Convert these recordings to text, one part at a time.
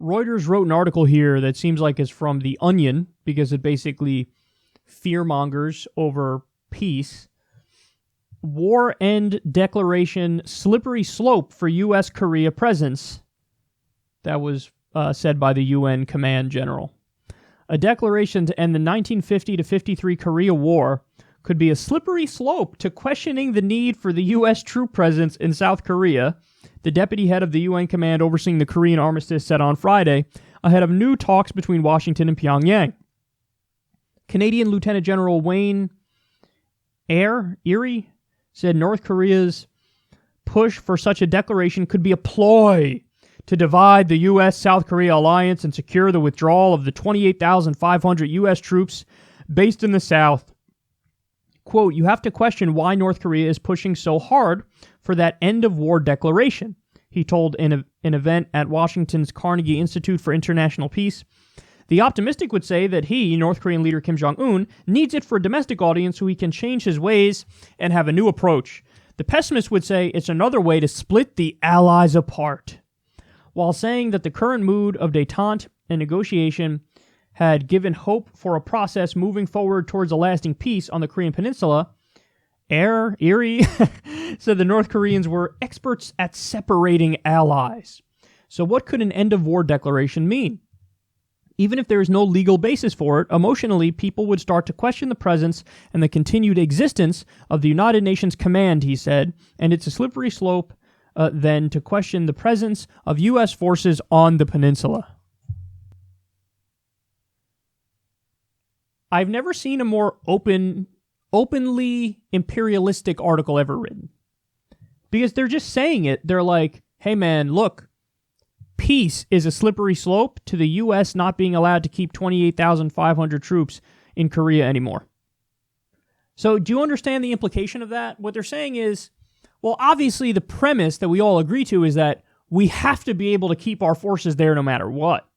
Reuters wrote an article here that seems like it's from The Onion because it basically fearmongers over peace. War end declaration, slippery slope for U.S.-Korea presence. That was said by the UN Command General. A declaration to end the 1950 to 53 Korea War could be a slippery slope to questioning the need for the U.S. troop presence in South Korea, the deputy head of the UN command overseeing the Korean armistice said on Friday, ahead of new talks between Washington and Pyongyang. Canadian Lieutenant General Wayne Erie said North Korea's push for such a declaration could be a ploy to divide the U.S.-South Korea alliance and secure the withdrawal of the 28,500 U.S. troops based in the South. Quote, you have to question why North Korea is pushing so hard for that end-of-war declaration, he told in an event at Washington's Carnegie Institute for International Peace. The optimistic would say that he, North Korean leader Kim Jong-un, needs it for a domestic audience so he can change his ways and have a new approach. The pessimist would say it's another way to split the allies apart. While saying that the current mood of détente and negotiation had given hope for a process moving forward towards a lasting peace on the Korean Peninsula, Erie said the North Koreans were experts at separating allies. So what could an end-of-war declaration mean? Even if there is no legal basis for it, emotionally, people would start to question the presence and the continued existence of the United Nations Command, he said, and it's a slippery slope then to question the presence of U.S. forces on the peninsula. I've never seen a more openly imperialistic article ever written. Because they're just saying it. They're like, hey man, look, peace is a slippery slope to the U.S. not being allowed to keep 28,500 troops in Korea anymore. So do you understand the implication of that? What they're saying is, well, obviously the premise that we all agree to is that we have to be able to keep our forces there no matter what.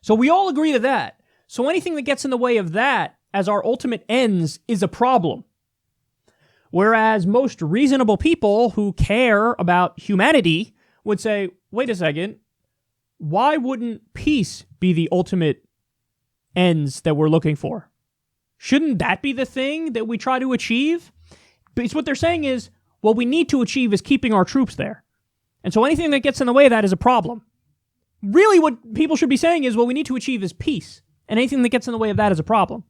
So we all agree to that. So anything that gets in the way of that as our ultimate ends is a problem. Whereas most reasonable people who care about humanity would say, wait a second, why wouldn't peace be the ultimate ends that we're looking for? Shouldn't that be the thing that we try to achieve? Because what they're saying is, what we need to achieve is keeping our troops there. And so anything that gets in the way of that is a problem. Really what people should be saying is, what we need to achieve is peace. And anything that gets in the way of that is a problem.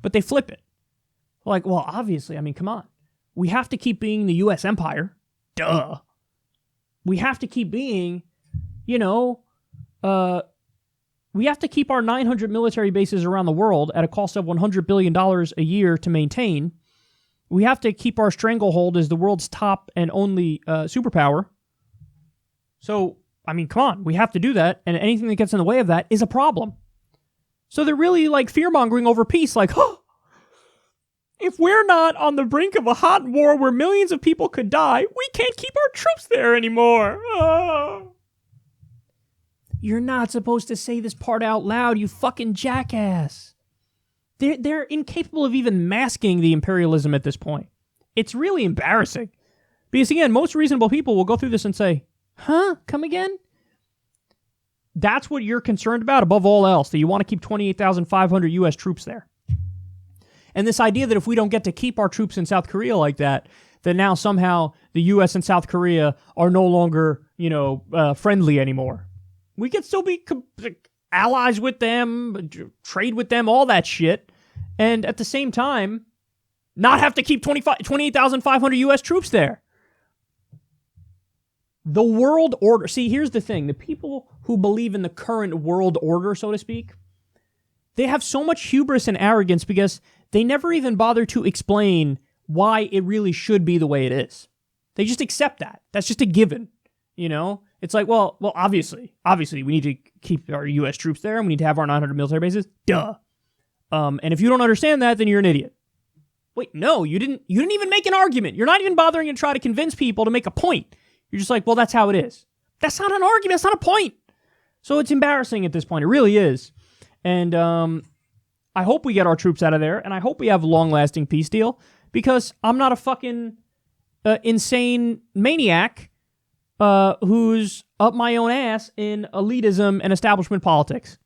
But they flip it. Like, well, obviously, I mean, come on. We have to keep being the U.S. empire. Duh. We have to keep being, we have to keep our 900 military bases around the world at a cost of $100 billion a year to maintain. We have to keep our stranglehold as the world's top and only superpower. So, I mean, come on. We have to do that. And anything that gets in the way of that is a problem. So they're really like fear-mongering over peace. Like, if we're not on the brink of a hot war where millions of people could die, we can't keep our troops there anymore. Oh. You're not supposed to say this part out loud, you fucking jackass. They're incapable of even masking the imperialism at this point. It's really embarrassing. Because again, most reasonable people will go through this and say, huh? Come again? That's what you're concerned about above all else, that you want to keep 28,500 U.S. troops there. And this idea that if we don't get to keep our troops in South Korea like that, that now somehow the U.S. and South Korea are no longer, friendly anymore. We could still be allies with them, trade with them, all that shit, and at the same time, not have to keep 28,500 U.S. troops there. The world order. See, here's the thing. The people who believe in the current world order, so to speak, they have so much hubris and arrogance because they never even bother to explain why it really should be the way it is. They just accept that. That's just a given, It's like, well, obviously, we need to keep our U.S. troops there, and we need to have our 900 military bases. Duh. And if you don't understand that, then you're an idiot. Wait, no, you didn't even make an argument. You're not even bothering to try to convince people to make a point. You're just like, well, that's how it is. That's not an argument. That's not a point. So it's embarrassing at this point. It really is. And I hope we get our troops out of there, and I hope we have a long-lasting peace deal, because I'm not a fucking insane maniac who's up my own ass in elitism and establishment politics.